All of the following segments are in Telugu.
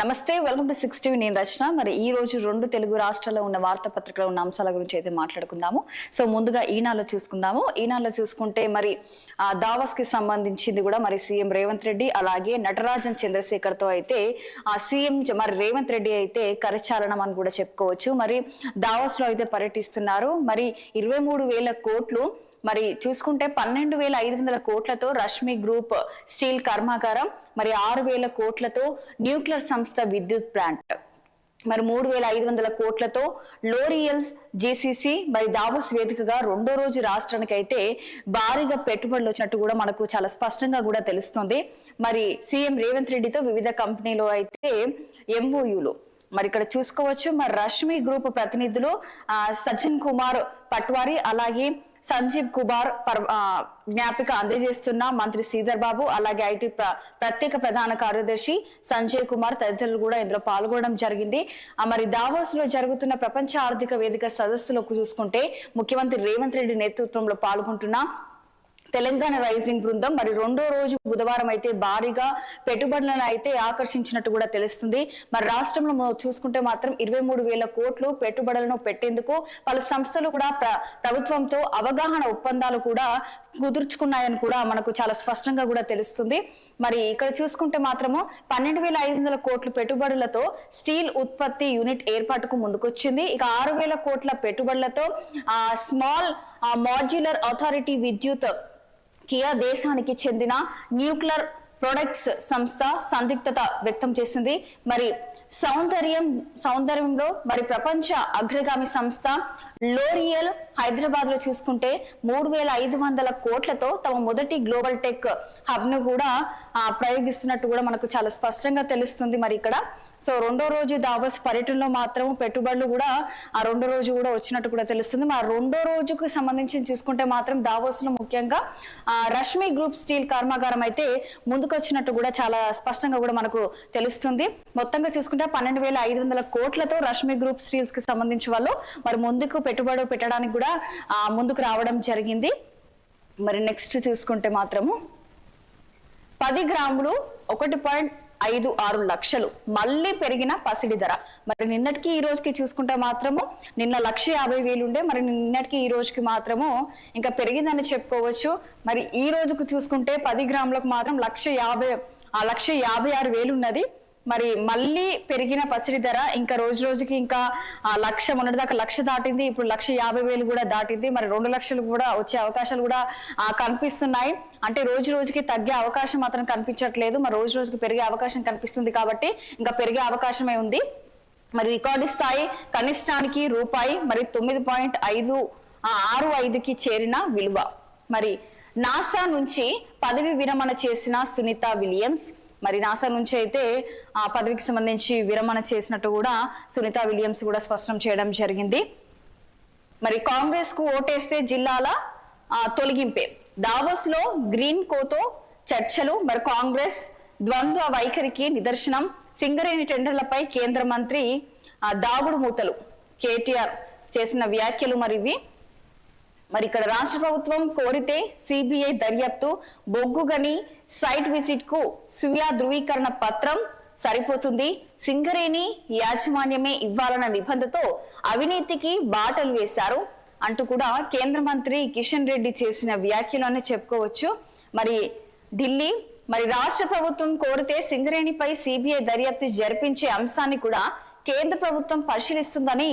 నమస్తే, వెల్కమ్ టు 60 నేను రచన. మరి ఈ రోజు రెండు తెలుగు రాష్ట్రాల్లో ఉన్న వార్తాపత్రికలో ఉన్న అంశాల గురించి అయితే మాట్లాడుకుందాము. సో ముందుగా ఈనాలో చూసుకుందాము. ఈనాలో చూసుకుంటే మరి దావస్ కి సంబంధించింది కూడా మరి సీఎం రేవంత్ రెడ్డి అలాగే నటరాజన్ చంద్రశేఖర్ తో అయితే సీఎం మరి రేవంత్ రెడ్డి అయితే కరచాలనం అని కూడా చెప్పుకోవచ్చు. మరి దావస్ లో అయితే పర్యటిస్తున్నారు. మరి 23,000 కోట్లు మరి చూసుకుంటే 12,500 కోట్లతో రష్మి గ్రూప్ స్టీల్ కర్మాగారం, మరి 6,000 కోట్లతో న్యూక్లియర్ సంస్థ విద్యుత్ ప్లాంట్, మరి 3,500 కోట్లతో లోరియల్స్ జీసీసీ మరి దావోస్ వేదికగా రెండో రోజు రాష్ట్రానికి అయితే భారీగా పెట్టుబడులు వచ్చినట్టు కూడా మనకు చాలా స్పష్టంగా కూడా తెలుస్తుంది. మరి సీఎం రేవంత్ రెడ్డితో వివిధ కంపెనీలో అయితే ఎంఓయూలు మరి ఇక్కడ చూసుకోవచ్చు. మరి రష్మి గ్రూప్ ప్రతినిధులు సజ్జన్ కుమార్ పట్వారి అలాగే సంజీవ్ కుమార్ జ్ఞాపిక అందజేస్తున్న మంత్రి శ్రీధర్ బాబు అలాగే ఐటీ ప్రత్యేక ప్రధాన కార్యదర్శి సంజయ్ కుమార్ తదితరులు కూడా ఇందులో పాల్గొనడం జరిగింది. మరి దావోస్ లో జరుగుతున్న ప్రపంచ ఆర్థిక వేదిక సదస్సులకు చూసుకుంటే ముఖ్యమంత్రి రేవంత్ రెడ్డి నేతృత్వంలో పాల్గొంటున్న తెలంగాణ రైజింగ్ బృందం మరి రెండో రోజు బుధవారం అయితే భారీగా పెట్టుబడులను అయితే ఆకర్షించినట్టు కూడా తెలుస్తుంది. మరి రాష్ట్రంలో చూసుకుంటే మాత్రం 23,000 కోట్లు పెట్టుబడులను పెట్టేందుకు పలు సంస్థలు కూడా ప్రభుత్వంతో అవగాహన ఒప్పందాలు కూడా కుదుర్చుకున్నాయని కూడా మనకు చాలా స్పష్టంగా కూడా తెలుస్తుంది. మరి ఇక్కడ చూసుకుంటే మాత్రము 12,500 కోట్ల పెట్టుబడులతో స్టీల్ ఉత్పత్తి యూనిట్ ఏర్పాటుకు ముందుకొచ్చింది. ఇక 6,000 కోట్ల పెట్టుబడులతో స్మాల్ మాడ్యులర్ అథారిటీ విద్యుత్ కియా దేశానికి చెందిన న్యూక్లియర్ ప్రొడక్ట్స్ సంస్థ సందిగ్ధత వ్యక్తం చేసింది. మరి సౌందర్యంలో మరి ప్రపంచ అగ్రగామి సంస్థ లోరియల్ హైదరాబాద్ లో చూసుకుంటే 3,500 కోట్లతో తమ మొదటి గ్లోబల్ టెక్ హబ్ ను కూడా ప్రయోగిస్తున్నట్టు కూడా మనకు చాలా స్పష్టంగా తెలుస్తుంది. మరి ఇక్కడ సో రెండో రోజు దావోస్ పర్యటనలో మాత్రం పెట్టుబడులు కూడా ఆ రెండో రోజు కూడా వచ్చినట్టు కూడా తెలుస్తుంది. మరి రెండో రోజుకు సంబంధించి చూసుకుంటే మాత్రం దావోస్ లో ముఖ్యంగా రష్మి గ్రూప్ స్టీల్ కర్మాగారం అయితే ముందుకొచ్చినట్టు కూడా చాలా స్పష్టంగా కూడా మనకు తెలుస్తుంది. మొత్తంగా చూసుకుంటే 12,500 కోట్లతో రష్మి గ్రూప్ స్టీల్స్ కి సంబంధించి వాళ్ళు మరి ముందుకు పెట్టుబడి పెట్టడానికి కూడా ముందుకు రావడం జరిగింది. మరి నెక్స్ట్ చూసుకుంటే మాత్రము 10 గ్రాములు 1.56 లక్షలు మళ్ళీ పెరిగిన పసిడి ధర. మరి నిన్నటికి ఈ రోజుకి చూసుకుంటే మాత్రము నిన్న 1,50,000 ఉండే, మరి నిన్నటికి ఈ రోజుకి మాత్రము ఇంకా పెరిగిందని చెప్పుకోవచ్చు. మరి ఈ రోజుకు చూసుకుంటే 10 గ్రాములకు మాత్రం 1,56,000 ఉన్నది. మరి మళ్ళీ పెరిగిన పసిడి ధర ఇంకా రోజు రోజుకి ఇంకా 1,00,000 మొన్నటిదాకా 1,00,000 దాటింది, ఇప్పుడు 1,50,000 కూడా దాటింది. మరి 2 లక్షలు కూడా వచ్చే అవకాశాలు కూడా కనిపిస్తున్నాయి. అంటే రోజు రోజుకి తగ్గే అవకాశం మాత్రం కనిపించట్లేదు, మరి రోజు రోజుకి పెరిగే అవకాశం కనిపిస్తుంది కాబట్టి ఇంకా పెరిగే అవకాశమే ఉంది. మరి రికార్డు స్థాయి కనిష్టానికి రూపాయి మరి 9.65కి చేరిన విలువ. మరి నాసా నుంచి పదవి విరమణ చేసిన సునీత విలియమ్స్, మరి నాసా నుంచి అయితే ఆ పదవికి సంబంధించి విరమణ చేసినట్టు కూడా సునీత విలియమ్స్ కూడా స్పష్టం చేయడం జరిగింది. మరి కాంగ్రెస్ కు ఓటేస్తే జిల్లాల తొలగింపే, దావోస్ లో గ్రీన్ కోతో చర్చలు, మరి కాంగ్రెస్ ద్వంద్వ వైఖరికి నిదర్శనం, సింగరేణి టెండర్లపై కేంద్ర మంత్రి దాగుడు మూతలు, కేటీఆర్ చేసిన వ్యాఖ్యలు మరి ఇవి. మరి ఇక్కడ రాష్ట్ర ప్రభుత్వం కోరితే సిబిఐ దర్యాప్తు, బొగ్గుగని సైట్ విజిట్ కు స్వీయ ధృవీకరణ పత్రం సరిపోతుంది, సింగరేణి యాజమాన్యమే ఇవ్వాలన్న నిబంధనతో అవినీతికి బాటలు వేశారు అంటూ కూడా కేంద్ర మంత్రి కిషన్ రెడ్డి చేసిన వ్యాఖ్యలు అని చెప్పుకోవచ్చు. మరి ఢిల్లీ మరి రాష్ట్ర ప్రభుత్వం కోరితే సింగరేణిపై సిబిఐ దర్యాప్తు జరిపించే అంశాన్ని కూడా కేంద్ర ప్రభుత్వం పరిశీలిస్తుందని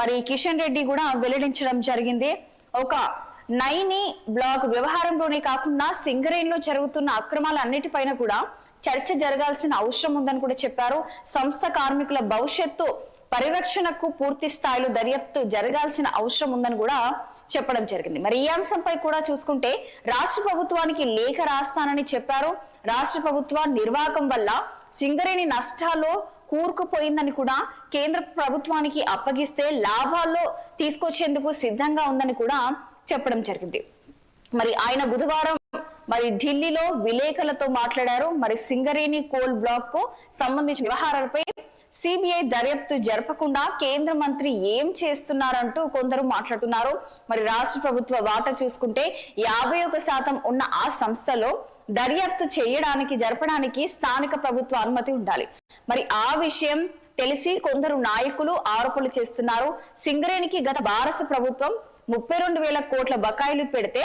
మరి కిషన్ రెడ్డి కూడా వెల్లడించడం జరిగింది. ఒక నైని బ్లాక్ వ్యవహారంలోనే కాకుండా సింగరేణిలో జరుగుతున్న అక్రమాలన్నిటిపైన కూడా చర్చ జరగాల్సిన అవసరం ఉందని కూడా చెప్పారు. సంస్థ కార్మికుల భవిష్యత్తు పరిరక్షణకు పూర్తి స్థాయిలో దర్యాప్తు జరగాల్సిన అవసరం ఉందని కూడా చెప్పడం జరిగింది. మరి ఈ అంశంపై కూడా చూసుకుంటే రాష్ట్ర ప్రభుత్వానికి లేఖ రాస్తానని చెప్పారు. రాష్ట్ర ప్రభుత్వ నిర్వాహకం వల్ల సింగరేణి నష్టాల్లో కూరుకుపోయిందని కూడా కేంద్ర ప్రభుత్వానికి అప్పగిస్తే లాభాల్లో తీసుకొచ్చేందుకు సిద్ధంగా ఉందని కూడా చెప్పడం జరిగింది. మరి ఆయన బుధవారం మరి ఢిల్లీలో విలేకరులతో మాట్లాడారు. మరి సింగరేణి కోల్ బ్లాక్ కు సంబంధించిన వ్యవహారాలపై సిబిఐ దర్యాప్తు జరపకుండా కేంద్ర మంత్రి ఏం చేస్తున్నారంటూ కొందరు మాట్లాడుతున్నారు. మరి రాష్ట్ర ప్రభుత్వ వాటా చూసుకుంటే 51% ఉన్న ఆ సంస్థలో దర్యాప్తు జరపడానికి స్థానిక ప్రభుత్వ అనుమతి ఉండాలి. మరి ఆ విషయం తెలిసి కొందరు నాయకులు ఆరోపణలు చేస్తున్నారు. సింగరేణికి గత భారత ప్రభుత్వం 32,000 కోట్ల బకాయిలు పెడితే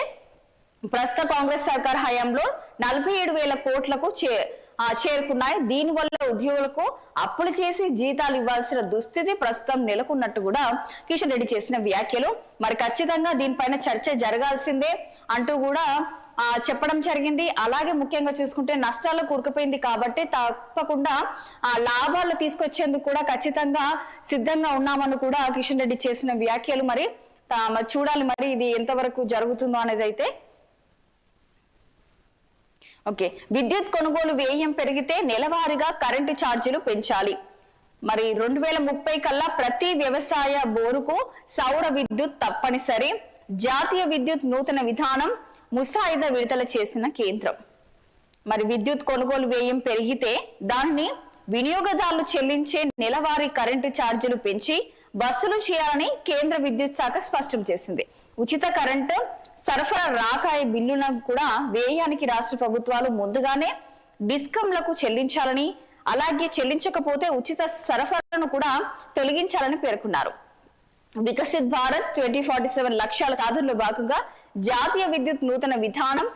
ప్రస్తుత కాంగ్రెస్ సర్కార్ హయాంలో 47,000 కోట్లకు చేరుకున్నాయి. దీనివల్ల ఉద్యోగులకు అప్పులు చేసి జీతాలు ఇవ్వాల్సిన దుస్థితి ప్రస్తుతం నెలకొన్నట్టు కూడా కిషన్ రెడ్డి చేసిన వ్యాఖ్యలు. మరి ఖచ్చితంగా దీనిపైన చర్చ జరగాల్సిందే అంటూ కూడా చెప్పడం జరిగింది. అలాగే ముఖ్యంగా చూసుకుంటే నష్టాల్లో కూరుకుపోయింది కాబట్టి తప్పకుండా లాభాలు తీసుకొచ్చేందుకు కూడా ఖచ్చితంగా సిద్ధంగా ఉన్నామని కూడా కిషన్ రెడ్డి చేసిన వ్యాఖ్యలు. మరి చూడాలి మరి ఇది ఎంతవరకు జరుగుతుందో అనేది అయితే. ఓకే, విద్యుత్ కొనుగోలు వ్యయం పెరిగితే నెలవారీగా కరెంటు ఛార్జీలు పెంచాలి. మరి 2030 కల్లా ప్రతి వ్యవసాయ బోరుకు సౌర విద్యుత్ తప్పనిసరి. జాతీయ విద్యుత్ నూతన విధానం ముసాయిదా విడుదల చేసిన కేంద్రం. మరి విద్యుత్ కొనుగోలు వ్యయం పెరిగితే దాన్ని వినియోగదారులు చెల్లించే నెలవారీ కరెంటు ఛార్జీలు పెంచి వసూలు చేయాలని కేంద్ర విద్యుత్ శాఖ స్పష్టం చేసింది. ఉచిత కరెంటు సరఫరా రాకాయ బిల్లులను కూడా వ్యయానికి రాష్ట్ర ప్రభుత్వాలు ముందుగానే డిస్కంలకు చెల్లించాలని, అలాగే చెల్లించకపోతే ఉచిత సరఫరాను కూడా తొలగించాలని పేర్కొన్నారు. వికసిత్ భారత్ 2047 లక్ష్యాల సాధనలో భాగంగా జాతీయ విద్యుత్ నూతన విధానం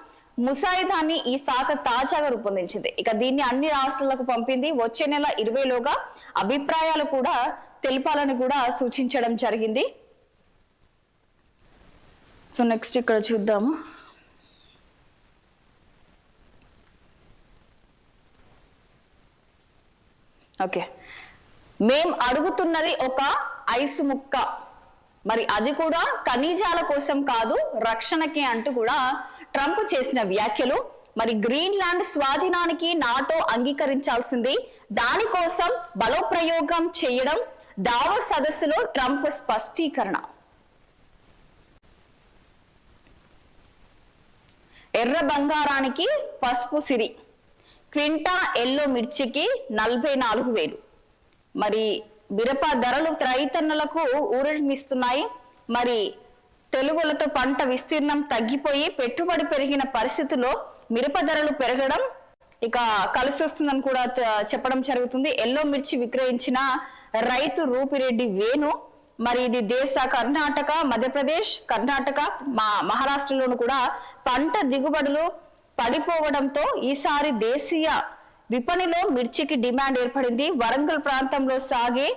ముసాయిదాన్ని ఈ శాఖ తాజాగా రూపొందించింది. ఇక దీన్ని అన్ని రాష్ట్రాలకు పంపింది. వచ్చే నెల 20లోగా అభిప్రాయాలు కూడా తెలపాలని కూడా సూచించడం జరిగింది. సో నెక్స్ట్ ఇక్కడ చూద్దాము. ఓకే, మేం అడుగుతున్నది ఒక ఐసు ముక్క, మరి అది కూడా ఖనిజాల కోసం కాదు రక్షణకి అంటూ కూడా ట్రంప్ చేసిన వ్యాఖ్యలు. మరి గ్రీన్లాండ్ స్వాధీనానికి నాటో అంగీకరించాల్సింది, దానికోసం బలోప్రయోగం చేయడం. దావోస్ సదస్సులో ట్రంప్ స్పష్టీకరణ. ఎర్ర బంగారానికి పసుపు సిరి, క్వింటా ఎల్లో మిర్చికి 44,000. మరి మిరప ధరలు రైతన్నలకు ఊరటనిస్తున్నాయి. మరి తెలుగులతో పంట విస్తీర్ణం తగ్గిపోయి పెట్టుబడి పెరిగిన పరిస్థితుల్లో మిరప ధరలు పెరగడం ఇక కలిసి వస్తుందని కూడా చెప్పడం జరుగుతుంది. ఎల్లో మిర్చి విక్రయించిన రైతు రూపిరెడ్డి వేణు. మరి ఇది దేశ కర్ణాటక, మధ్యప్రదేశ్, కర్ణాటక, మహారాష్ట్రలోను కూడా పంట దిగుబడులు పడిపోవడంతో ఈసారి దేశీయ విపణిలో మిర్చికి డిమాండ్ ఏర్పడింది. వరంగల్ ప్రాంతంలో సాగే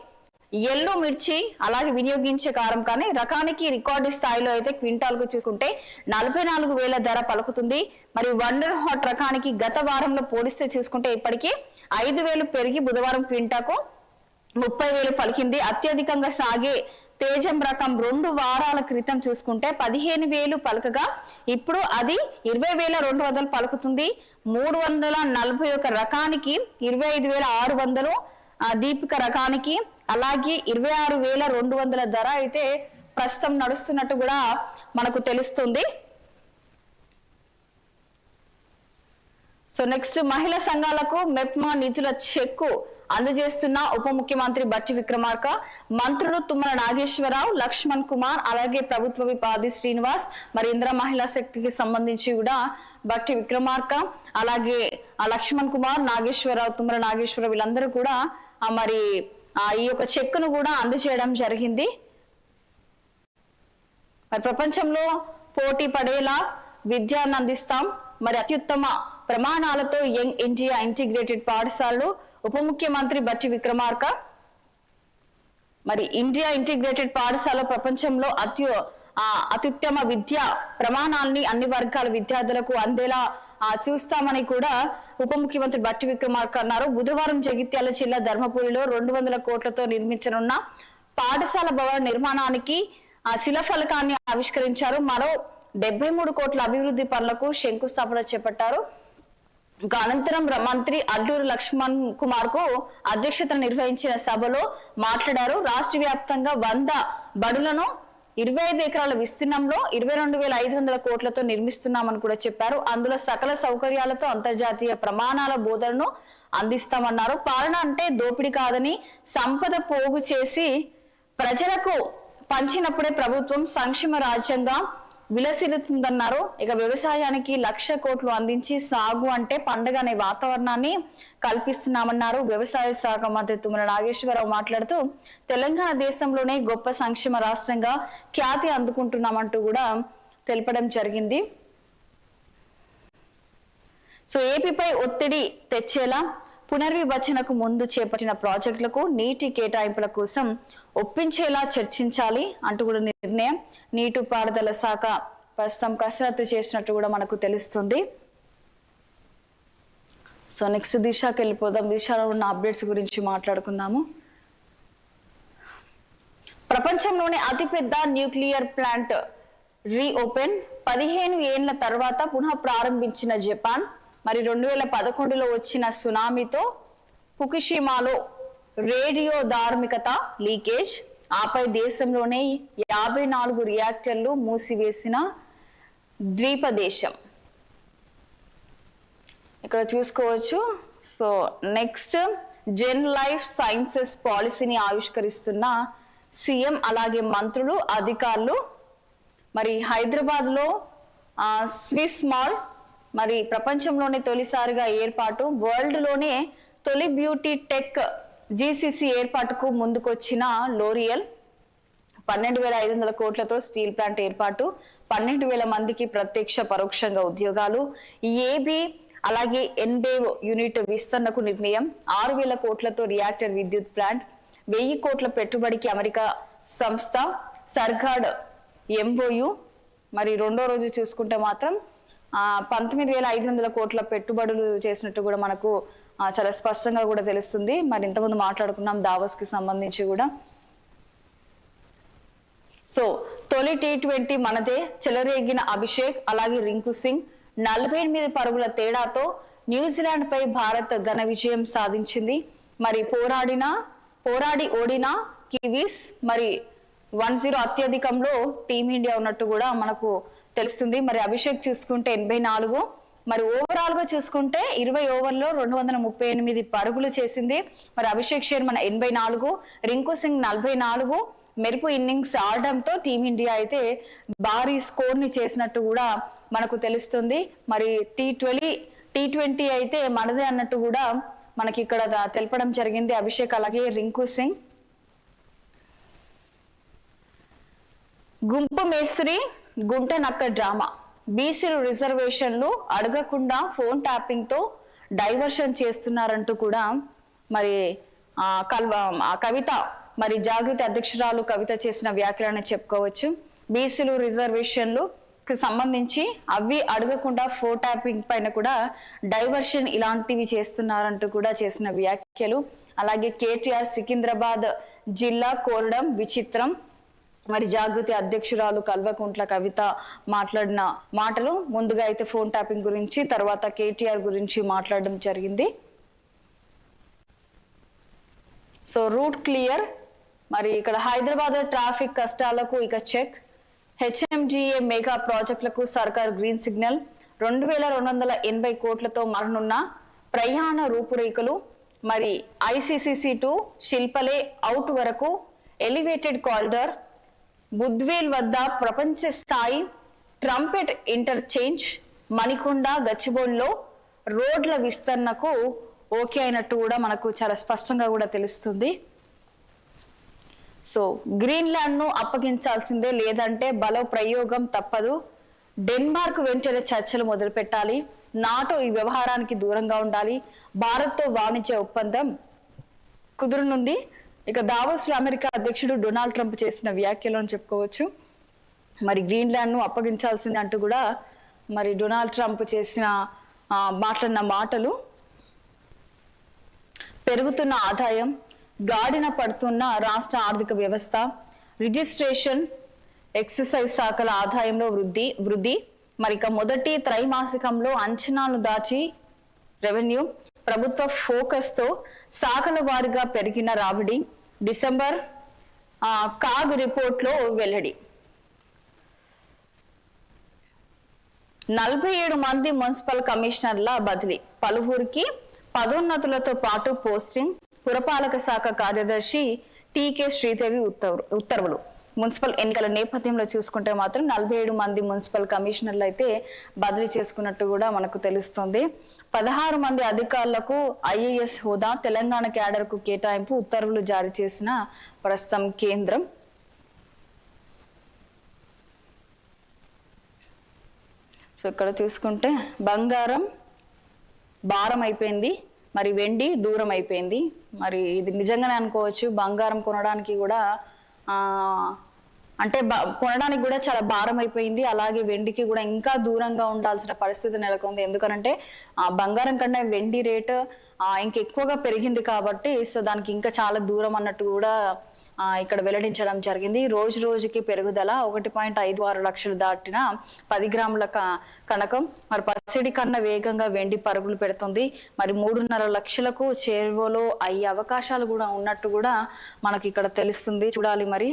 ఎల్లో మిర్చి అలాగే వినియోగించే కారం కానీ రకానికి రికార్డు స్థాయిలో అయితే క్వింటాల్కు చూసుకుంటే 44,000 ధర పలుకుతుంది. మరి వండర్ హాట్ రకానికి గత వారంలో పోలిస్తే చూసుకుంటే ఇప్పటికీ 5,000 పెరిగి బుధవారం క్వింటాకు 30,000 పలికింది. అత్యధికంగా సాగే తేజం రకం 2 వారాల క్రితం చూసుకుంటే 15,000 పలకగా ఇప్పుడు అది 20,200 పలుకుతుంది. 341 రకానికి 25,600, దీపిక రకానికి అలాగే 26,200 ధర అయితే ప్రస్తుతం నడుస్తున్నట్టు కూడా మనకు తెలుస్తుంది. సో నెక్స్ట్, మహిళా సంఘాలకు మెప్మా నిధుల చెక్కు అందజేస్తున్న ఉప ముఖ్యమంత్రి బట్టి విక్రమార్క. మంత్రులు తుమ్మల నాగేశ్వరరావు, లక్ష్మణ్ కుమార్ అలాగే ప్రభుత్వ విప్ ఆది శ్రీనివాస్. మరి ఇందిరా మహిళా శక్తికి సంబంధించి కూడా బట్టి విక్రమార్క అలాగే లక్ష్మణ్ కుమార్, నాగేశ్వరరావు, తుమ్మల నాగేశ్వరరావు వీళ్ళందరూ కూడా మరి ఈ యొక్క చెక్కును కూడా అందజేయడం జరిగింది. మరి ప్రపంచంలో పోటీ పడేలా విద్యను అందిస్తాం. మరి అత్యుత్తమ ప్రమాణాలతో యంగ్ ఇండియా ఇంటిగ్రేటెడ్ పాఠశాలలు ఉప ముఖ్యమంత్రి బట్టి విక్రమార్క. మరి ఇండియా ఇంటిగ్రేటెడ్ పాఠశాల ప్రపంచంలో అత్యుత్తమ విద్యా ప్రమాణాలని అన్ని వర్గాల విద్యార్థులకు అందేలా చూస్తామని కూడా ఉప ముఖ్యమంత్రి బట్టి విక్రమార్క అన్నారు. బుధవారం జగిత్యాల జిల్లా ధర్మపురిలో 200 కోట్లతో నిర్మించనున్న పాఠశాల భవన నిర్మాణానికి శిలాఫలకాన్ని ఆవిష్కరించారు. మరో 73 కోట్ల అభివృద్ధి పనులకు శంకుస్థాపన చేపట్టారు. అనంతరం మంత్రి అడ్లూరు లక్ష్మణ్ కుమార్ కు అధ్యక్షత నిర్వహించిన సభలో మాట్లాడారు. రాష్ట్ర వ్యాప్తంగా 100 బడులను 25 ఎకరాల విస్తీర్ణంలో 22,500 కోట్లతో నిర్మిస్తున్నామని కూడా చెప్పారు. అందులో సకల సౌకర్యాలతో అంతర్జాతీయ ప్రమాణాల బోధనను అందిస్తామన్నారు. పాలన అంటే దోపిడీ కాదని, సంపద పోగు చేసి ప్రజలకు పంచినప్పుడే ప్రభుత్వం సంక్షేమ రాజ్యంగా విలసిల్లుతుందన్నారు. ఇక వ్యవసాయానికి 1,00,000 కోట్లు అందించి సాగు అంటే పండుగ అనే వాతావరణాన్ని కల్పిస్తున్నామన్నారు. వ్యవసాయ శాఖ మంత్రి తుమ్మల నాగేశ్వరరావు మాట్లాడుతూ తెలంగాణ దేశంలోనే గొప్ప సంక్షేమ రాష్ట్రంగా ఖ్యాతి అందుకుంటున్నామంటూ కూడా తెలపడం జరిగింది. సో ఏపీపై ఒత్తిడి తెచ్చేలా పునర్విభజనకు ముందు చేపట్టిన ప్రాజెక్టులకు నీటి కేటాయింపుల కోసం ఒప్పించేలా చర్చించాలి అంటూ కూడా నిర్ణయం. నీటిపారుదల శాఖ ప్రస్తుతం కసరత్తు చేసినట్టు కూడా మనకు తెలుస్తుంది. సో నెక్స్ట్ దిశకి వెళ్ళిపోదాం. దిశలో ఉన్న అప్డేట్స్ గురించి మాట్లాడుకుందాము. ప్రపంచంలోనే అతిపెద్ద న్యూక్లియర్ ప్లాంట్ రీఓపెన్ 15 ఏళ్ల తర్వాత పునః ప్రారంభించిన జపాన్. మరి 2011లో వచ్చిన సునామీతో ఫుకుషిమాలో రేడియో ధార్మికత లీకేజ్, ఆపై దేశంలోనే 54 రియాక్టర్లు మూసివేసిన ద్వీప దేశం. ఇక్కడ చూసుకోవచ్చు. So next gen life sciences పాలసీని ఆవిష్కరిస్తున్న సీఎం అలాగే మంత్రులు అధికారులు. మరి హైదరాబాద్ లో స్విస్ మాల్ మరి ప్రపంచంలోనే తొలిసారిగా ఏర్పాటు, వరల్డ్ లోనే తొలి బ్యూటీ టెక్ జీసీసీ ఏర్పాటుకు ముందుకొచ్చిన లోరియల్. 12,500 కోట్లతో స్టీల్ ప్లాంట్ ఏర్పాటు, 12,000 మందికి ప్రత్యక్ష పరోక్షంగా ఉద్యోగాలు. ఏబీ అలాగే ఎన్బేవ్ యూనిట్ విస్తరణకు నిర్ణయం, 6,000 కోట్లతో రియాక్టర్ విద్యుత్ ప్లాంట్, 1,000 కోట్ల పెట్టుబడికి అమెరికా సంస్థ సర్గాడ్ ఎంఓయు. మరి రెండో రోజు చూసుకుంటే మాత్రం 19,500 కోట్ల పెట్టుబడులు చేసినట్టు కూడా మనకు చాలా స్పష్టంగా కూడా తెలుస్తుంది. మరి ఇంతకుముందు మాట్లాడుకున్నాం దావోస్ కి సంబంధించి కూడా. సో తొలి T20 మనదే, చెలరేగిన అభిషేక్ అలాగే రింకు సింగ్. 48 పరుగుల తేడాతో న్యూజిలాండ్ పై భారత్ ఘన విజయం సాధించింది. మరి పోరాడి ఓడిన కివీస్. మరి 1-0 అత్యధికంలో టీమిండియా ఉన్నట్టు కూడా మనకు తెలుస్తుంది. మరి అభిషేక్ చూసుకుంటే 84. మరి ఓవరాల్ గా చూసుకుంటే 20 ఓవర్లో 238 పరుగులు చేసింది. మరి అభిషేక్ శర్మ 84, రింకు సింగ్ 44 మెరుపు ఇన్నింగ్స్ ఆడడంతో టీమిండియా అయితే భారీ స్కోర్ ని చేసినట్టు కూడా మనకు తెలుస్తుంది. మరి T20 అయితే మనదే అన్నట్టు కూడా మనకి ఇక్కడ తెలపడం జరిగింది అభిషేక్ అలాగే రింకు సింగ్. గుంపు మేస్త్రి గుంట నక్క డ్రామా, బీసీలు రిజర్వేషన్లు అడగకుండా ఫోన్ ట్యాపింగ్ తో డైవర్షన్ చేస్తున్నారంటూ కూడా మరి కవిత మరి జాగృతి అధ్యక్షురాలు కవిత చేసిన వ్యాఖ్యలను చెప్పుకోవచ్చు. బీసీలు రిజర్వేషన్లు సంబంధించి అవి అడగకుండా ఫోన్ ట్యాపింగ్ పైన కూడా డైవర్షన్ ఇలాంటివి చేస్తున్నారంటూ కూడా చేసిన వ్యాఖ్యలు. అలాగే కేటీఆర్ సికింద్రాబాద్ జిల్లా కోరడం విచిత్రం. మరి జాగృతి అధ్యక్షురాలు కల్వకుంట్ల కవిత మాట్లాడిన మాటలు, ముందుగా అయితే ఫోన్ ట్యాపింగ్ గురించి, తర్వాత కేటీఆర్ గురించి మాట్లాడడం జరిగింది. So root clear. మరి ఇక్కడ హైదరాబాద్ ట్రాఫిక్ కష్టాలకు ఇక చెక్. హెచ్ఎండిఏ మెగా ప్రాజెక్టులకు సర్కార్ గ్రీన్ సిగ్నల్. 2,280 కోట్లతో మారనున్న ప్రయాణ రూపురేఖలు. మరి ICCC టు శిల్పలే అవుట్ వరకు ఎలివేటెడ్ కారిడార్. బుద్వేల్ వద్ద ప్రపంచ స్థాయి ట్రంపెట్ ఇంటర్చేంజ్. మణికొండ గచ్చిబౌలిలో రోడ్ల విస్తరణకు ఓకే అయినట్టు కూడా మనకు చాలా స్పష్టంగా కూడా తెలుస్తుంది. సో గ్రీన్లాండ్ ను అప్పగించాల్సిందే, లేదంటే బల ప్రయోగం తప్పదు. డెన్మార్క్ వెంటనే చర్చలు మొదలు పెట్టాలి. నాటో ఈ వ్యవహారానికి దూరంగా ఉండాలి. భారత్ తో వాణిజ్య ఒప్పందం కుదురునుంది. ఇక దావోస్ లో అమెరికా అధ్యక్షుడు డొనాల్డ్ ట్రంప్ చేసిన వ్యాఖ్యలు అని చెప్పుకోవచ్చు. మరి గ్రీన్లాండ్ ను అప్పగించాల్సింది అంటూ కూడా మరి డొనాల్డ్ ట్రంప్ చేసిన మాట్లాడిన మాటలు. పెరుగుతున్న ఆదాయం, గాడిన పడుతున్న రాష్ట్ర ఆర్థిక వ్యవస్థ, రిజిస్ట్రేషన్ ఎక్సైజ్ శాఖల ఆదాయంలో వృద్ధి. మరి ఇక మొదటి త్రైమాసికంలో అంచనాలు దాచి రెవెన్యూ. ప్రభుత్వ ఫోకస్ తో శాఖల వారీగా పెరిగిన రాబడి. డిసెంబర్ కాగ్ రిపోర్ట్ లో వెల్లడి. 47 మంది మున్సిపల్ కమిషనర్ల బదిలీ, పలువురికి పదోన్నతులతో పాటు పోస్టింగ్. పురపాలక శాఖ కార్యదర్శి టీకే శ్రీదేవి ఉత్తర్వులు. మున్సిపల్ ఎన్నికల నేపథ్యంలో చూసుకుంటే మాత్రం 47 మంది మున్సిపల్ కమిషనర్లు అయితే బదిలీ చేసుకున్నట్టు కూడా మనకు తెలుస్తుంది. 16 మంది అధికారులకు IAS హోదా, తెలంగాణ క్యాడర్ కు కేటాయింపు ఉత్తర్వులు జారీ చేసిన ప్రస్తుతం కేంద్రం. సో ఇక్కడ చూసుకుంటే బంగారం భారం అయిపోయింది, మరి వెండి దూరం అయిపోయింది. మరి ఇది నిజంగానే అనుకోవచ్చు. బంగారం కొనడానికి కూడా అంటే కొనడానికి కూడా చాలా భారం అయిపోయింది. అలాగే వెండికి కూడా ఇంకా దూరంగా ఉండాల్సిన పరిస్థితి నెలకొంది. ఎందుకనంటే బంగారం కన్నా వెండి రేటు ఇంకెక్కువగా పెరిగింది కాబట్టి సో దానికి ఇంకా చాలా దూరం అన్నట్టు కూడా ఇక్కడ వెల్లడించడం జరిగింది. రోజు రోజుకి పెరుగుదల 1.56 లక్షలు దాటిన 10 గ్రాముల కనకం మరి పసిడి కన్నా వేగంగా వెండి పరుగులు పెడుతుంది. మరి 3.5 లక్షలకు చేరువలో అయ్యే అవకాశాలు కూడా ఉన్నట్టు కూడా మనకి ఇక్కడ తెలుస్తుంది. చూడాలి మరి.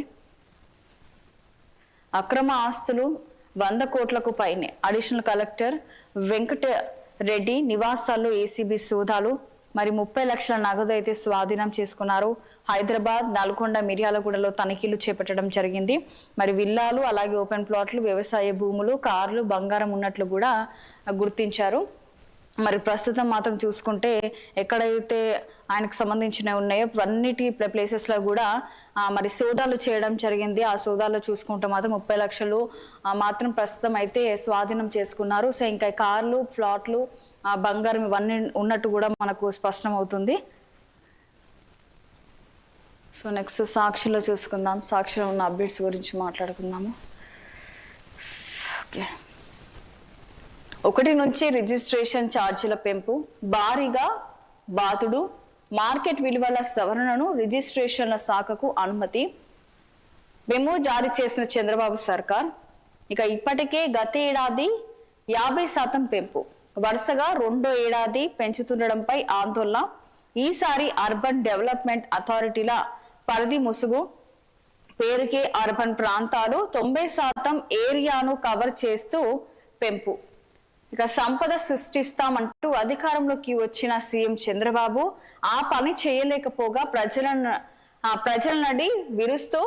అక్రమ ఆస్తులు 100 కోట్లకు పైనే. అడిషనల్ కలెక్టర్ వెంకట రెడ్డి నివాసాల్లో ACB సోదాలు. మరి 30 లక్షల నగదు అయితే స్వాధీనం చేసుకున్నారు. హైదరాబాద్, నల్గొండ, మిర్యాలగూడలో తనిఖీలు చేపట్టడం జరిగింది. మరి విల్లాలు, అలాగే ఓపెన్ ప్లాట్లు, వ్యవసాయ భూములు, కార్లు, బంగారం ఉన్నట్లు కూడా గుర్తించారు. మరి ప్రస్తుతం మాత్రం చూసుకుంటే ఎక్కడైతే ఆయనకు సంబంధించినవి ఉన్నాయో అన్నిటి ప్లేసెస్ లో కూడా మరి సోదాలు చేయడం జరిగింది. ఆ సోదాలు చూసుకుంటే మాత్రం 30 లక్షలు మాత్రం ప్రస్తుతం అయితే స్వాధీనం చేసుకున్నారు. సో ఇంకా కార్లు, ప్లాట్లు, బంగారం ఇవన్నీ ఉన్నట్టు కూడా మనకు స్పష్టం అవుతుంది. సో నెక్స్ట్ సాక్షిలో చూసుకుందాం. సాక్షిలో ఉన్న అప్డేట్స్ గురించి మాట్లాడుకుందాము. ఓకే, 1 నుంచి రిజిస్ట్రేషన్ ఛార్జీల పెంపు, భారీగా బాతుడు, మార్కెట్ విలువల సవరణను రిజిస్ట్రేషన్ల శాఖకు అనుమతి. మెమో జారీ చేసిన చంద్రబాబు సర్కార్. ఇక ఇప్పటికే గత ఏడాది 50% పెంపు, వరుసగా 2వ ఏడాది పెంచుతుండడంపై ఆందోళన. ఈసారి అర్బన్ డెవలప్మెంట్ అథారిటీల పరిధి ముసుగు. పేరుకే అర్బన్ ప్రాంతాలు 90% ఏరియాను కవర్ చేస్తూ పెంపు. ఇక సంపద సృష్టిస్తామంటూ అధికారంలోకి వచ్చిన సీఎం చంద్రబాబు ఆ పని చేయలేకపోగా ప్రజల నడి విరుస్తూ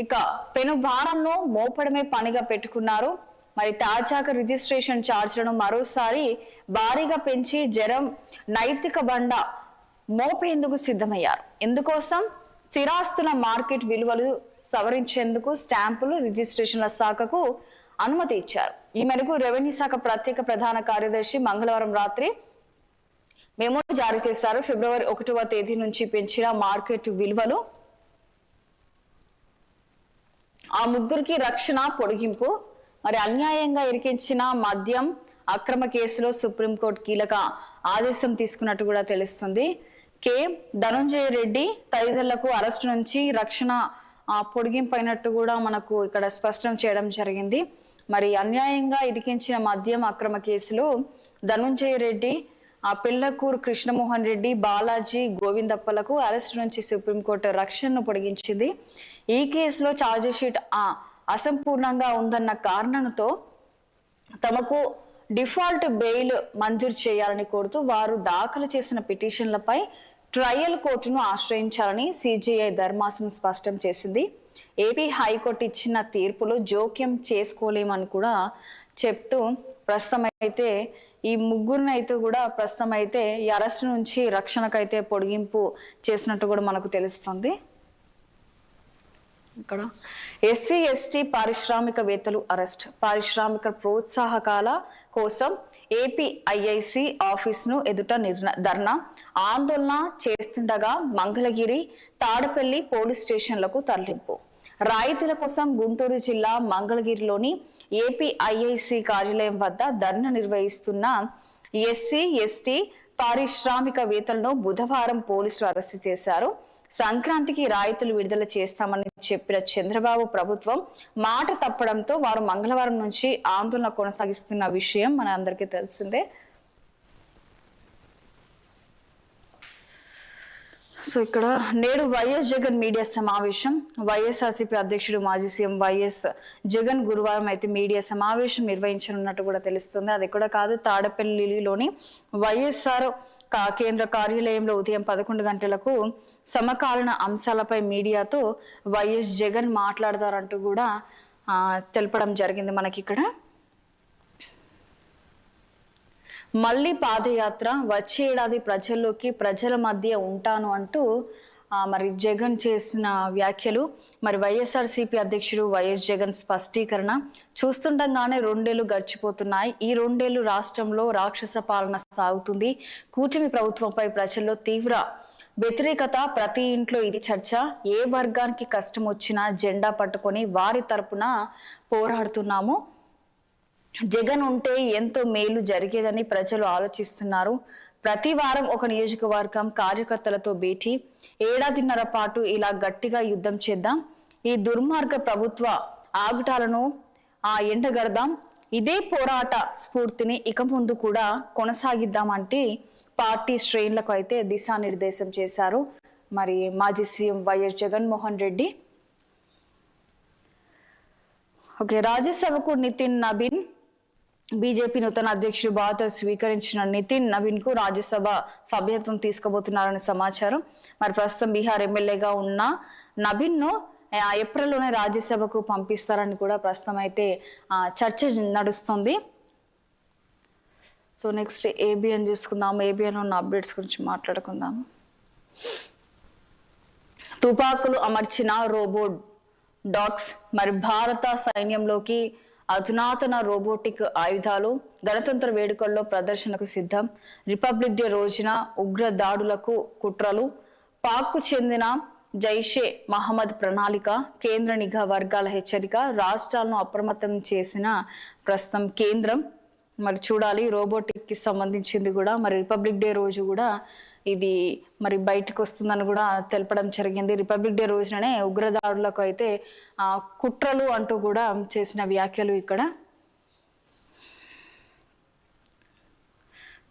ఇక పెను భారంను మోపడమే పనిగా పెట్టుకున్నారు. మరి తాజాగా రిజిస్ట్రేషన్ ఛార్జీలను మరోసారి భారీగా పెంచి జనం నైతిక బండ మోపేందుకు సిద్ధమయ్యారు. ఇందుకోసం స్థిరాస్తుల మార్కెట్ విలువలు సవరించేందుకు స్టాంపులు రిజిస్ట్రేషన్ల శాఖకు అనుమతి ఇచ్చారు. ఈ మేరకు రెవెన్యూ శాఖ ప్రత్యేక ప్రధాన కార్యదర్శి మంగళవారం రాత్రి మెమో జారీ చేశారు. ఫిబ్రవరి 1వ తేదీ నుంచి పెంచిన మార్కెట్ విలువలు, ఆ ముగ్గురికి రక్షణ పొడిగింపు. మరి అన్యాయంగా ఇరికించిన మద్యం అక్రమ కేసులో సుప్రీంకోర్టు కీలక ఆదేశం తీసుకున్నట్టు కూడా తెలుస్తుంది. ధనంజయ రెడ్డి తదితరులకు అరెస్టు నుంచి రక్షణ పొడిగింపైనట్టు కూడా మనకు ఇక్కడ స్పష్టం చేయడం జరిగింది. మరి అన్యాయంగా ఇరికించిన మద్యం అక్రమ కేసులో ధనంజయ రెడ్డి, పిల్లకూరు కృష్ణమోహన్ రెడ్డి, బాలాజీ, గోవిందప్పలకు అరెస్టు నుంచి సుప్రీంకోర్టు రక్షణను పొడిగించింది. ఈ కేసులో ఛార్జిషీట్ అసంపూర్ణంగా ఉందన్న కారణంతో తమకు డిఫాల్ట్ బెయిల్ మంజూరు చేయాలని కోరుతూ వారు దాఖలు చేసిన పిటిషన్లపై ట్రయల్ కోర్టును ఆశ్రయించాలని CJI ధర్మాసనం స్పష్టం చేసింది. ఏపీ హైకోర్టు ఇచ్చిన తీర్పులో జోక్యం చేసుకోలేమని కూడా చెప్తూ ప్రస్తుతం అయితే ఈ ముగ్గురిని అయితే కూడా ప్రస్తుతం అయితే ఈ అరెస్టు నుంచి రక్షణకైతే పొడిగింపు చేసినట్టు కూడా మనకు తెలుస్తుంది. ఇక్కడ SC/ST పారిశ్రామికవేత్తలు అరెస్ట్. పారిశ్రామిక ప్రోత్సాహకాల కోసం APIIC ఆఫీసును ఎదుట ధర్నా ఆందోళన చేస్తుండగా మంగళగిరి, తాడపల్లి పోలీస్ స్టేషన్లకు తరలింపు. రైతుల కోసం గుంటూరు జిల్లా మంగళగిరిలోని APIIC కార్యాలయం వద్ద ధర్నా నిర్వహిస్తున్న SC/ST పారిశ్రామికవేత్తలను బుధవారం పోలీసులు అరెస్టు చేశారు. సంక్రాంతికి రాయితీలు విడుదల చేస్తామని చెప్పిన చంద్రబాబు ప్రభుత్వం మాట తప్పడంతో వారు మంగళవారం నుంచి ఆందోళన కొనసాగిస్తున్న విషయం మన అందరికీ తెలిసిందే. సో ఇక్కడ నేడు వైఎస్ జగన్ మీడియా సమావేశం. వైఎస్ఆర్సీపీ అధ్యక్షుడు మాజీ సీఎం వైఎస్ జగన్ గురువారం అయితే మీడియా సమావేశం నిర్వహించనున్నట్టు కూడా తెలుస్తుంది. అది కూడా కాదు, తాడపల్లిలోని వైఎస్ఆర్ కేంద్ర కార్యాలయంలో ఉదయం 11 గంటలకు సమకాలీన అంశాలపై మీడియాతో వైఎస్ జగన్ మాట్లాడతారంటూ కూడా తెలపడం జరిగింది మనకి ఇక్కడ. మళ్ళీ పాదయాత్ర, వచ్చే ఏడాది ప్రజల్లోకి, ప్రజల మధ్య ఉంటాను అంటూ మరి జగన్ చేసిన వ్యాఖ్యలు. మరి వైఎస్ఆర్సీపీ అధ్యక్షుడు వైఎస్ జగన్ స్పష్టీకరణ. చూస్తుండగానే 2 ఏళ్లు గడిచిపోతున్నాయి. ఈ 2 ఏళ్లు రాష్ట్రంలో రాక్షస పాలన సాగుతుంది. కూటమి ప్రభుత్వంపై ప్రజల్లో తీవ్ర వ్యతిరేకత. ప్రతి ఇంట్లో ఇది చర్చ. ఏ వర్గానికి కష్టం వచ్చినా జెండా పట్టుకొని వారి తరపున పోరాడుతున్నాము. జగన్ ఉంటే ఎంతో మేలు జరిగేదని ప్రజలు ఆలోచిస్తున్నారు. ప్రతి వారం ఒక నియోజకవర్గం కార్యకర్తలతో భేటీ. 1.5 ఏళ్ల పాటు ఇలా గట్టిగా యుద్ధం చేద్దాం. ఈ దుర్మార్గ ప్రభుత్వ ఆగటాలను ఎండగడదాం. ఇదే పోరాట స్ఫూర్తిని ఇక ముందు కూడా కొనసాగిద్దామంటే పార్టీ శ్రేణులకు అయితే దిశానిర్దేశం చేశారు మరి మాజీ CM YS Jaganmohan Reddy. Okay, రాజ్యసభకు నితిన్ నబీన్. బీజేపీ నూతన అధ్యక్షుడు బాధ్యతలు స్వీకరించిన నితిన్ నబీన్ కు రాజ్యసభ సభ్యత్వం తీసుకోబోతున్నారని సమాచారం. మరి ప్రస్తుతం బీహార్ ఎమ్మెల్యేగా ఉన్న నబీన్ ను ఏప్రిల్లోనే రాజ్యసభకు పంపిస్తారని కూడా ప్రస్తుతం అయితే చర్చ నడుస్తుంది. సో నెక్స్ట్ ఏబిఎన్ చూసుకుందాము. ఏబిఎన్ ఉన్న అప్డేట్స్ గురించి మాట్లాడుకుందాము. తుపాకులు అమర్చిన రోబో డాగ్స్. మరి భారత సైన్యంలోకి అధునాతన రోబోటిక్ ఆయుధాలు. గణతంత్ర వేడుకల్లో ప్రదర్శనకు సిద్ధం. రిపబ్లిక్ డే రోజున ఉగ్ర దాడులకు కుట్రలు. పాక్కు చెందిన జైషే మహమ్మద్ ప్రణాళిక. కేంద్ర నిఘా వర్గాల హెచ్చరిక. రాష్ట్రాలను అప్రమత్తం చేసిన ప్రస్తుతం కేంద్రం. మరి చూడాలి రోబోటిక్ కి సంబంధించింది కూడా. మరి రిపబ్లిక్ డే రోజు కూడా ఇది మరి బయటకు వస్తుందని కూడా తెలపడం జరిగింది. రిపబ్లిక్ డే రోజుననే ఉగ్రదాడులకు అయితే కుట్రలు అంటూ కూడా చేసిన వ్యాఖ్యలు ఇక్కడ.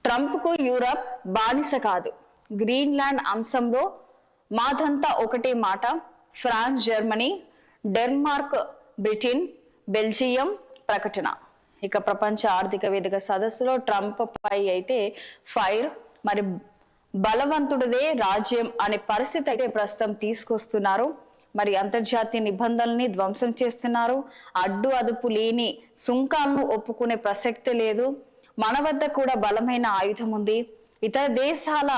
ట్రంప్ కు యూరప్ బానిస కాదు. గ్రీన్లాండ్ అంశంలో మాదంతా ఒకటే మాట. France, Germany, Denmark, Britain, Belgium ప్రకటన. ఇక ప్రపంచ ఆర్థిక వేదిక సదస్సులో ట్రంప్ పై అయితే ఫైర్. మరి బలవంతుడిదే రాజ్యం అనే పరిస్థితి అయితే ప్రస్తుతం తీసుకొస్తున్నారు. మరి అంతర్జాతీయ నిబంధనల్ని ధ్వంసం చేస్తున్నారు. అడ్డు అదుపు లేని సుంకాలను ఒప్పుకునే ప్రసక్తే లేదు. మన వద్ద కూడా బలమైన ఆయుధం ఉంది. ఇతర దేశాల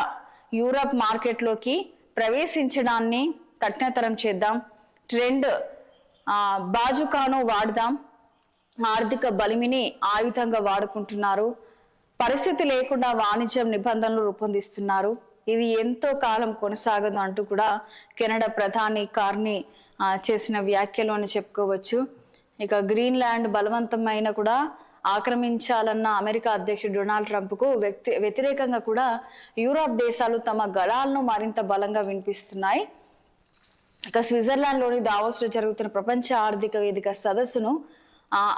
యూరప్ మార్కెట్లోకి ప్రవేశించడాన్ని కఠినతరం చేద్దాం. ట్రెండ్ బాజుకాను వాడదాం. ఆర్థిక బలిమిని ఆయుధంగా వాడుకుంటున్నారు. పరిస్థితి లేకుండా వాణిజ్యం నిబంధనలు రూపొందిస్తున్నారు. ఇది ఎంతో కాలం కొనసాగదు అంటూ కూడా కెనడా ప్రధాని కార్ని చేసిన వ్యాఖ్యలు అని చెప్పుకోవచ్చు. ఇక గ్రీన్లాండ్ బలవంతమైన కూడా ఆక్రమించాలన్న అమెరికా అధ్యక్షుడు డొనాల్డ్ ట్రంప్ కు వ్యతిరేకంగా కూడా యూరోప్ దేశాలు తమ గళాలను మరింత బలంగా వినిపిస్తున్నాయి. ఇక స్విట్జర్లాండ్ లోని దావోస్ లో జరుగుతున్న ప్రపంచ ఆర్థిక వేదిక సదస్సును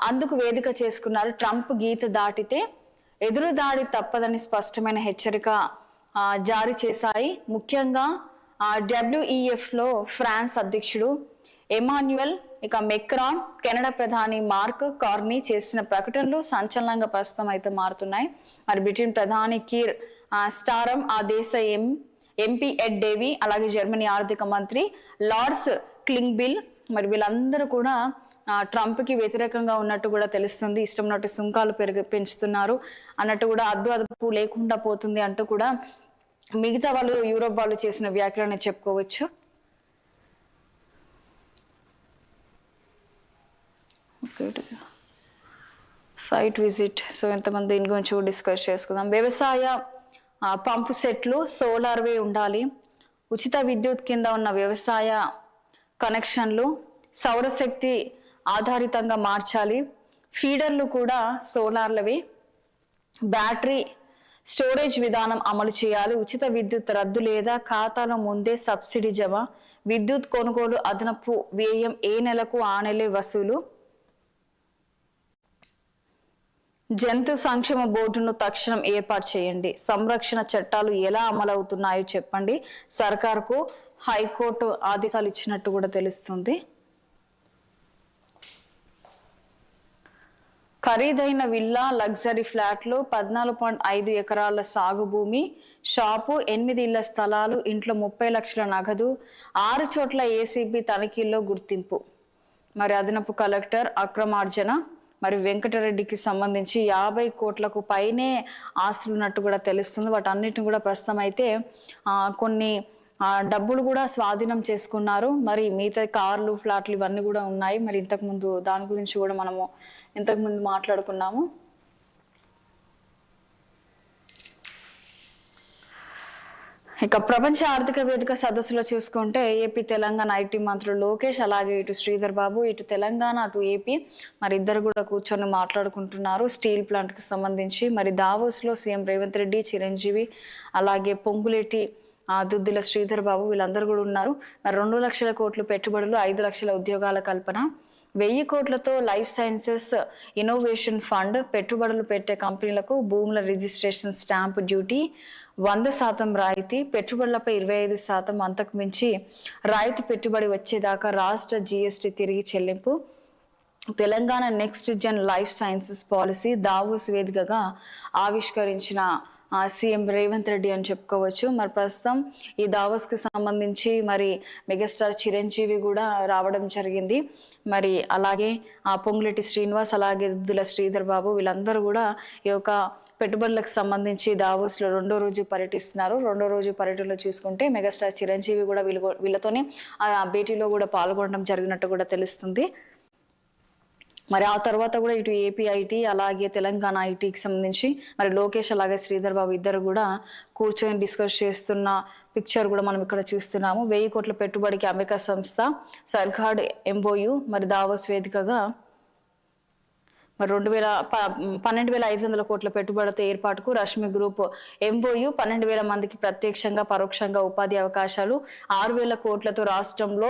అందుకు వేదిక చేసుకున్నారు. ట్రంప్ గీత దాటితే ఎదురుదాడి తప్పదని స్పష్టమైన హెచ్చరిక జారీ చేశాయి. ముఖ్యంగా WEF లో ఫ్రాన్స్ అధ్యక్షుడు ఎమాన్యుయల్, ఇక మెక్రాన్, కెనడా ప్రధాని మార్క్ కార్నీ చేసిన ప్రకటనలు సంచలనంగా ప్రస్తుతం అయితే మారుతున్నాయి. మరి బ్రిటన్ ప్రధాని కీర్ స్టారమ్, ఆ దేశ ఎంపీ ఎడ్ డేవి, అలాగే జర్మనీ ఆర్థిక మంత్రి లార్డ్స్ క్లింగ్బిల్, మరి వీళ్ళందరూ కూడా ట్రంప్ కి వ్యతిరేకంగా ఉన్నట్టు కూడా తెలుస్తుంది. ఇష్టం ఉన్నట్టు సుంకాలు పెంచుతున్నారు అన్నట్టు కూడా, అదుపు లేకుండా పోతుంది అంటూ కూడా మిగతా వాళ్ళు యూరోప్ వాళ్ళు చేసిన వ్యాఖ్యలని చెప్పుకోవచ్చు. Site visit. సో ఎంతమంది దీని గురించి డిస్కస్ చేసుకుందాం. వ్యవసాయ పంపు సెట్లు సోలార్వే ఉండాలి. ఉచిత విద్యుత్ కింద ఉన్న వ్యవసాయ కనెక్షన్లు సౌరశక్తి ఆధారితంగా మార్చాలి. ఫీడర్లు కూడా సోలార్లవి. బ్యాటరీ స్టోరేజ్ విధానం అమలు చేయాలి. ఉచిత విద్యుత్ రద్దు లేదా ఖాతాలో ముందే సబ్సిడీ జమ. విద్యుత్ కొనుగోలు అదనపు వ్యయం ఏ నెలకు ఆ నెలే వసూలు. జంతు సంక్షేమ బోర్డును తక్షణం ఏర్పాటు చేయండి. సంరక్షణ చట్టాలు ఎలా అమలవుతున్నాయో చెప్పండి. సర్కార్కు హైకోర్టు ఆదేశాలు ఇచ్చినట్టు కూడా తెలుస్తుంది. ఖరీదైన విల్లా, లగ్జరీ ఫ్లాట్లు, 14.5 ఎకరాల సాగు భూమి, షాపు, 8 ఇళ్ల స్థలాలు, ఇంట్లో 30 లక్షల నగదు, 6 చోట్ల ఏసీబీ తనిఖీల్లో గుర్తింపు. మరి అదనపు కలెక్టర్ అక్రమార్జన. మరి వెంకటరెడ్డికి సంబంధించి 50 కోట్లకు పైనే ఆస్తులున్నట్టు కూడా తెలుస్తుంది. వాటన్నిటిని కూడా ప్రస్తుతం అయితే కొన్ని డబ్బులు కూడా స్వాధీనం చేసుకున్నారు. మరి మిగతా కార్లు, ఫ్లాట్లు ఇవన్నీ కూడా ఉన్నాయి. మరి ఇంతకుముందు దాని గురించి కూడా మనము ఇంతకుముందు మాట్లాడుకున్నాము. ఇక ప్రపంచ ఆర్థిక వేదిక సదస్సులో చూసుకుంటే ఏపీ తెలంగాణ ఐటీ మంత్రులు లోకేష్, అలాగే ఇటు శ్రీధర్ బాబు, ఇటు తెలంగాణ అటు ఏపీ మరి ఇద్దరు కూడా కూర్చొని మాట్లాడుకుంటున్నారు స్టీల్ ప్లాంట్ కి సంబంధించి. మరి దావోస్ లో సీఎం రేవంత్ రెడ్డి, చిరంజీవి, అలాగే పొంగులేటి దుద్దిల శ్రీధర్ బాబు వీళ్ళందరూ కూడా ఉన్నారు. మరి 2 లక్షల కోట్లు పెట్టుబడులు, 5 లక్షల ఉద్యోగాల కల్పన, 1000 కోట్లతో లైఫ్ సైన్సెస్ ఇన్నోవేషన్ ఫండ్, పెట్టుబడులు పెట్టే కంపెనీలకు భూముల రిజిస్ట్రేషన్ స్టాంప్ డ్యూటీ 100% రాయితీ, పెట్టుబడులపై 25% అంతకు మించి రాయితీ పెట్టుబడి వచ్చేదాకా రాష్ట్ర జీఎస్టీ తిరిగి చెల్లింపు, Telangana next gen life sciences policy Davos వేదికగా ఆవిష్కరించిన సీఎం రేవంత్ రెడ్డి అని చెప్పుకోవచ్చు. మరి ప్రస్తుతం ఈ దావోస్ కి సంబంధించి మరి మెగాస్టార్ చిరంజీవి కూడా రావడం జరిగింది. మరి అలాగే పొంగులేటి శ్రీనివాస్, అలాగే దుద్దుల శ్రీధర్ బాబు వీళ్ళందరూ కూడా ఈ యొక్క పెట్టుబడులకు సంబంధించి దావోస్ లో 2వ రోజు పర్యటిస్తున్నారు. 2వ రోజు పర్యటనలో చూసుకుంటే మెగాస్టార్ చిరంజీవి కూడా వీళ్ళతోనే ఆ భేటీలో కూడా పాల్గొనడం జరిగినట్టు కూడా తెలుస్తుంది. మరి ఆ తర్వాత కూడా ఇటు ఏపీ ఐటీ అలాగే తెలంగాణ ఐటీకి సంబంధించి మరి లోకేష్ అలాగే శ్రీధర్ బాబు ఇద్దరు కూడా కూర్చొని డిస్కస్ చేస్తున్న పిక్చర్ కూడా మనం ఇక్కడ చూస్తున్నాము. 1000 కోట్ల పెట్టుబడికి అమెరికా సంస్థ సర్కార్డ్ ఎంఓయు మరి దావోస్ వేదికగా మరి 12,500 కోట్ల పెట్టుబడితో ఏర్పాటుకు రష్మి గ్రూప్ ఎంఓయు, 12,000 మందికి ప్రత్యక్షంగా పరోక్షంగా ఉపాధి అవకాశాలు, 6,000 కోట్లతో రాష్ట్రంలో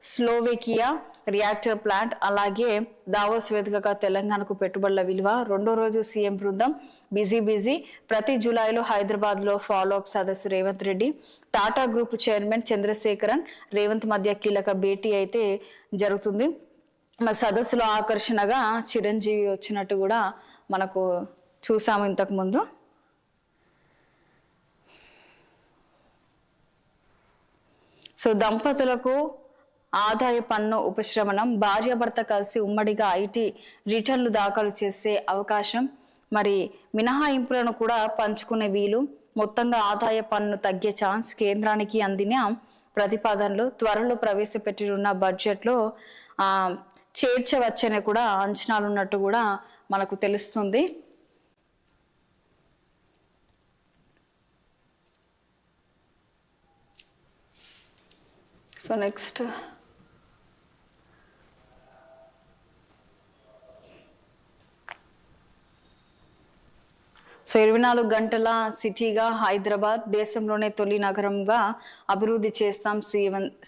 స్లోవేకియా రియాక్టర్ ప్లాంట్, అలాగే దావోస్ వేదికగా తెలంగాణకు పెట్టుబడుల విలువ. 2వ రోజు సీఎం బృందం బిజీ. ప్రతి జూలైలో హైదరాబాద్ లో ఫాలో అప్ సదస్సు రేవంత్ రెడ్డి, టాటా గ్రూప్ చైర్మన్ చంద్రశేఖరన్, రేవంత్ మధ్య కీలక భేటీ అయితే జరుగుతుంది. మా సదస్సులో ఆకర్షణగా చిరంజీవి వచ్చినట్టు కూడా మనకు చూసాము ఇంతకు ముందు. సో దంపతులకు ఆదాయ పన్ను ఉపశమనం, భార్యాభర్త కలిసి ఉమ్మడిగా ఐటీ రిటర్న్లు దాఖలు చేసే అవకాశం, మరి మినహాయింపులను కూడా పంచుకునే వీలు, మొత్తంగా ఆదాయ పన్ను తగ్గే ఛాన్స్, కేంద్రానికి అందిన ప్రతిపాదనలు, త్వరలో ప్రవేశపెట్టనున్న బడ్జెట్లో చేర్చవచ్చని కూడా అంచనాలు ఉన్నట్టు కూడా మనకు తెలుస్తుంది. సో నెక్స్ట్ సో 24 గంటల సిటీగా హైదరాబాద్ దేశంలోనే తొలి నగరంగా అభివృద్ధి చేస్తాం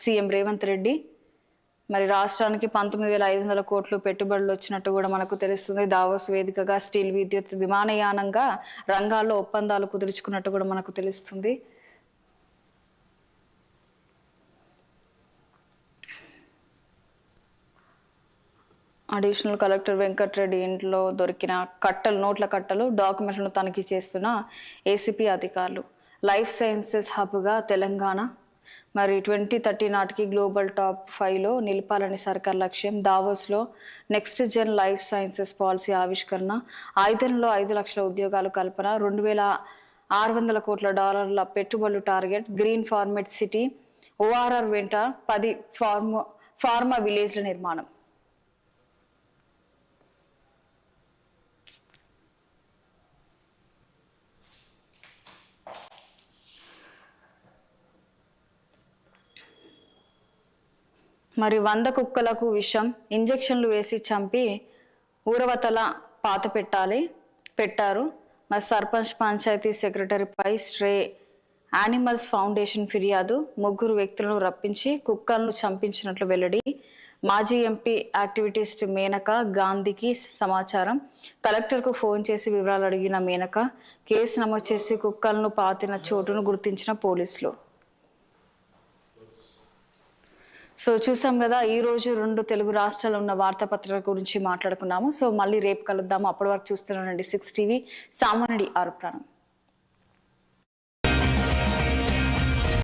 సీఎం రేవంత్ రెడ్డి. మరి రాష్ట్రానికి 19,500 కోట్లు పెట్టుబడులు వచ్చినట్టు కూడా మనకు తెలుస్తుంది. దావోస్ వేదికగా స్టీల్, విద్యుత్, విమానయానంగా రంగాల్లో ఒప్పందాలు కుదుర్చుకున్నట్టు కూడా మనకు తెలుస్తుంది. అడిషనల్ కలెక్టర్ వెంకటరెడ్డి ఇంట్లో దొరికిన నోట్ల కట్టలు, డాక్యుమెంట్లను తనిఖీ చేస్తున్న ఏసీపీ అధికారులు. లైఫ్ సైన్సెస్ హబ్గా తెలంగాణ మరి 2030 నాటికి గ్లోబల్ టాప్ 5లో నిలపాలని సర్కార్ లక్ష్యం. దావోస్లో next gen life sciences policy ఆవిష్కరణ, 5 లక్షల ఉద్యోగాలు కల్పన, 2,600 కోట్ల డాలర్ల పెట్టుబడులు target, green format city, ORR వెంట 10 ఫార్మా విలేజ్ల నిర్మాణం. మరి 100 కుక్కలకు విషం, ఇంజెక్షన్లు వేసి చంపి ఊరవతల పాత పెట్టారు. మరి సర్పంచ్, పంచాయతీ సెక్రటరీపై స్ట్రే యానిమల్స్ ఫౌండేషన్ ఫిర్యాదు, 3 వ్యక్తులను రప్పించి కుక్కలను చంపించినట్లు వెల్లడి. మాజీ ఎంపీ యాక్టివిటిస్ట్ మేనక గాంధీకి సమాచారం, కలెక్టర్కు ఫోన్ చేసి వివరాలు అడిగిన మేనక, కేసు నమోదు చేసి కుక్కలను పాతిన చోటును గుర్తించిన పోలీసులు. సో చూసాం కదా, ఈ రోజు 2 తెలుగు రాష్ట్రాల్లో ఉన్న వార్తాపత్రికల గురించి మాట్లాడుకున్నాము. సో మళ్ళీ రేపు కలుద్దాము. అప్పటి వరకు చూస్తున్నానండి 6 టీవీ. సామాన్యుడి ఆరు ప్రాణం.